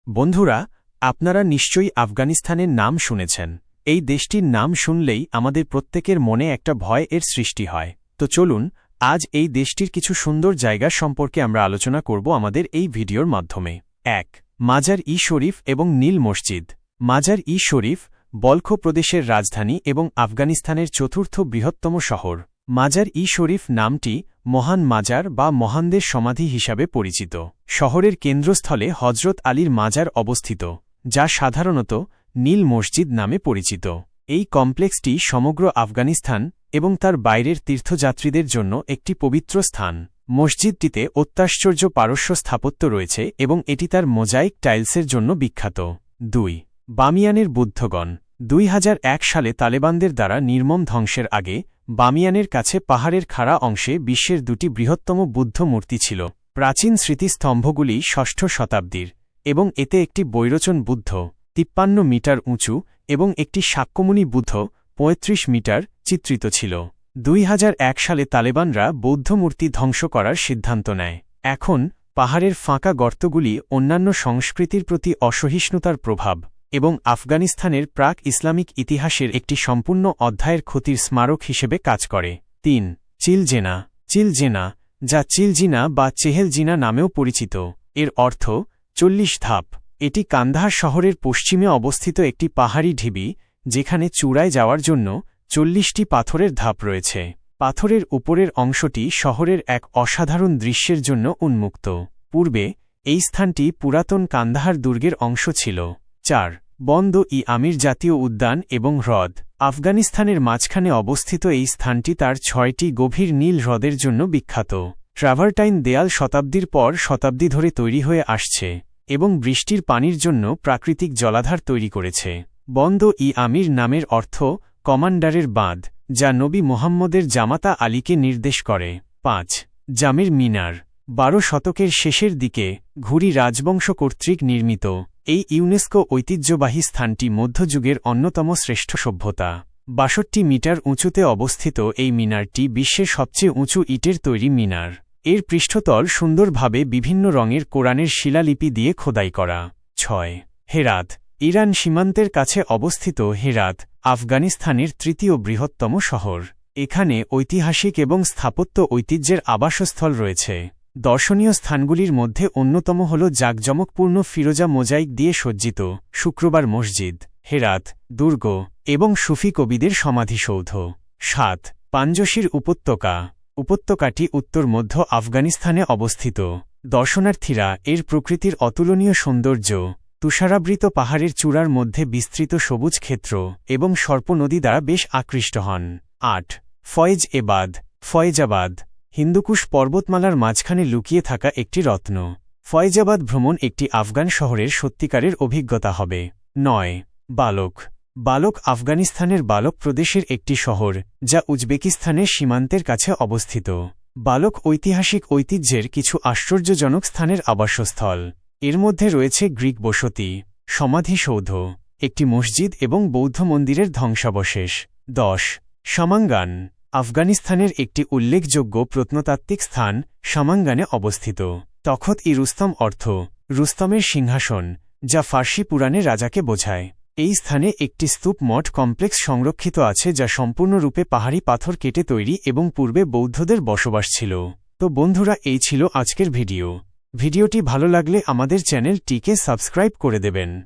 বন্ধুরা, আপনারা নিশ্চয়ই আফগানিস্তানের নাম শুনেছেন। এই দেশটির নাম শুনলেই আমাদের প্রত্যেকের মনে একটা ভয় এর সৃষ্টি হয়। তো চলুন, আজ এই দেশটির কিছু সুন্দর জায়গা সম্পর্কে আমরা আলোচনা করব আমাদের এই ভিডিওর মাধ্যমে। ১. মাজার-ই-শরীফ এবং নীল মসজিদ। মাজার-ই-শরীফ বলখ প্রদেশের রাজধানী এবং আফগানিস্তানের চতুর্থ বৃহত্তম শহর। মাজার-ই-শরীফ নামটি মহান মাজার বা মহানদের সমাধি হিসাবে পরিচিত। শহরের কেন্দ্রস্থলে হজরত আলীর মাজার অবস্থিত, যা সাধারণত নীল মসজিদ নামে পরিচিত। এই কমপ্লেক্সটি সমগ্র আফগানিস্তান এবং তার বাইরের তীর্থযাত্রীদের জন্য একটি পবিত্র স্থান। মসজিদটিতে অত্যাশ্চর্য পারস্য স্থাপত্য রয়েছে এবং এটি তার মোজাইক টাইলসের জন্য বিখ্যাত। ২. বামিয়ানের বুদ্ধগণ। ২০০১ সালে তালেবানদের দ্বারা নির্মম ধ্বংসের আগে বামিয়ানের কাছে পাহাড়ের খাড়া অংশে বিশ্বের দুটি বৃহত্তম বুদ্ধ মূর্তি ছিল। প্রাচীন স্মৃতিস্তম্ভগুলি ষষ্ঠ শতাব্দীর এবং এতে একটি বৈরোচন বুদ্ধ ৫৩ মিটার উঁচু এবং একটি শাক্যমুনি বুদ্ধ ৩৫ মিটার চিত্রিত ছিল। ২০০১ সালে তালেবানরা বৌদ্ধ মূর্তি ধ্বংস করার সিদ্ধান্ত নেয়। এখন পাহাড়ের ফাঁকা গর্তগুলি অন্যান্য সংস্কৃতির প্রতি অসহিষ্ণুতার প্রভাব এবং আফগানিস্তানের প্রাক ইসলামিক ইতিহাসের একটি সম্পূর্ণ অধ্যায়ের ক্ষতির স্মারক হিসেবে কাজ করে। ৩. চিলজেনা। চিলজেনা, যা চিলজিনা বা চেহেলজিনা নামেও পরিচিত, এর অর্থ ৪০ ধাপ। এটি কান্দাহার শহরের পশ্চিমে অবস্থিত একটি পাহাড়ি ঢিবি, যেখানে চূড়ায় যাওয়ার জন্য ৪০টি পাথরের ধাপ রয়েছে। পাথরের উপরের অংশটি শহরের এক অসাধারণ দৃশ্যের জন্য উন্মুক্ত। পূর্বে এই স্থানটি পুরাতন কান্দাহার দুর্গের অংশ ছিল। ৪. বন্দ-ই-আমির জাতীয় উদ্যান এবং হ্রদ। আফগানিস্তানের মাঝখানে অবস্থিত এই স্থানটি তার ৬টি গভীর নীল হ্রদের জন্য বিখ্যাত। ট্রাভারটাইন দেয়াল শতাব্দীর পর শতাব্দী ধরে তৈরি হয়ে আসছে এবং বৃষ্টির পানির জন্য প্রাকৃতিক জলাধার তৈরি করেছে। বন্দ-ই-আমির নামের অর্থ কমান্ডারের বাঁধ, যা নবী মুহাম্মদের জামাতা আলীকে নির্দেশ করে। ৫. জামের মিনার। ১২ শতকের শেষের দিকে ঘুরি রাজবংশ কর্তৃক নির্মিত এই ইউনেস্কো ঐতিহ্যবাহী স্থানটি মধ্যযুগের অন্যতম শ্রেষ্ঠ সভ্যতা। ৬২ মিটার উঁচুতে অবস্থিত এই মিনারটি বিশ্বের সবচেয়ে উঁচু ইটের তৈরি মিনার। এর পৃষ্ঠতল সুন্দরভাবে বিভিন্ন রঙের কোরআনের শিলালিপি দিয়ে খোদাই করা। ৬. হেরাত। ইরান সীমান্তের কাছে অবস্থিত হেরাত আফগানিস্তানের তৃতীয় বৃহত্তম শহর। এখানে ঐতিহাসিক এবং স্থাপত্য ঐতিহ্যের আবাসস্থল রয়েছে। দর্শনীয় স্থানগুলির মধ্যে অন্যতম হল জাঁকজমকপূর্ণ ফিরোজা মোজাইক দিয়ে সজ্জিত শুক্রবার মসজিদ, হেরাত দুর্গ এবং সুফি কবিদের সমাধিসৌধ। ৭. পাঞ্জশির উপত্যকা। উপত্যকাটি উত্তর মধ্য আফগানিস্তানে অবস্থিত। দর্শনার্থীরা এর প্রকৃতির অতুলনীয় সৌন্দর্য, তুষারাবৃত পাহাড়ের চূড়ার মধ্যে বিস্তৃত সবুজ ক্ষেত্র এবং সর্প নদী দ্বারা বেশ আকৃষ্ট হন। ৮. ফয়েজ-এবাদ। ফয়েজাবাদ হিন্দুকুশ পর্বতমালার মাঝখানে লুকিয়ে থাকা একটি রত্ন। ফয়েজাবাদ ভ্রমণ একটি আফগান শহরের সত্যিকারের অভিজ্ঞতা হবে। ৯. বালক। বালক আফগানিস্তানের বালক প্রদেশের একটি শহর, যা উজবেকিস্তানের সীমান্তের কাছে অবস্থিত। বালক ঐতিহাসিক ঐতিহ্যের কিছু আশ্চর্যজনক স্থানের আবাসস্থল। এর মধ্যে রয়েছে গ্রিক বসতি, সমাধিসৌধ, একটি মসজিদ এবং বৌদ্ধ মন্দিরের ধ্বংসাবশেষ। ১০. সামাঙ্গান। আফগানিস্তানের একটি উল্লেখযোগ্য প্রত্নতাত্ত্বিক স্থান সামাঙ্গানে অবস্থিত। তখত-ই-রুস্তম অর্থ রুস্তমের সিংহাসন, যা ফার্সি পুরাণে রাজাকে বোঝায়। এই স্থানে একটি স্তূপ মঠ কমপ্লেক্স সংরক্ষিত আছে, যা সম্পূর্ণরূপে পাহাড়ি পাথর কেটে তৈরি এবং পূর্বে বৌদ্ধদের বসবাস ছিল। তো বন্ধুরা, এই ছিল আজকের ভিডিওটি ভালো লাগলে আমাদের চ্যানেলটিকে সাবস্ক্রাইব করে দেবেন।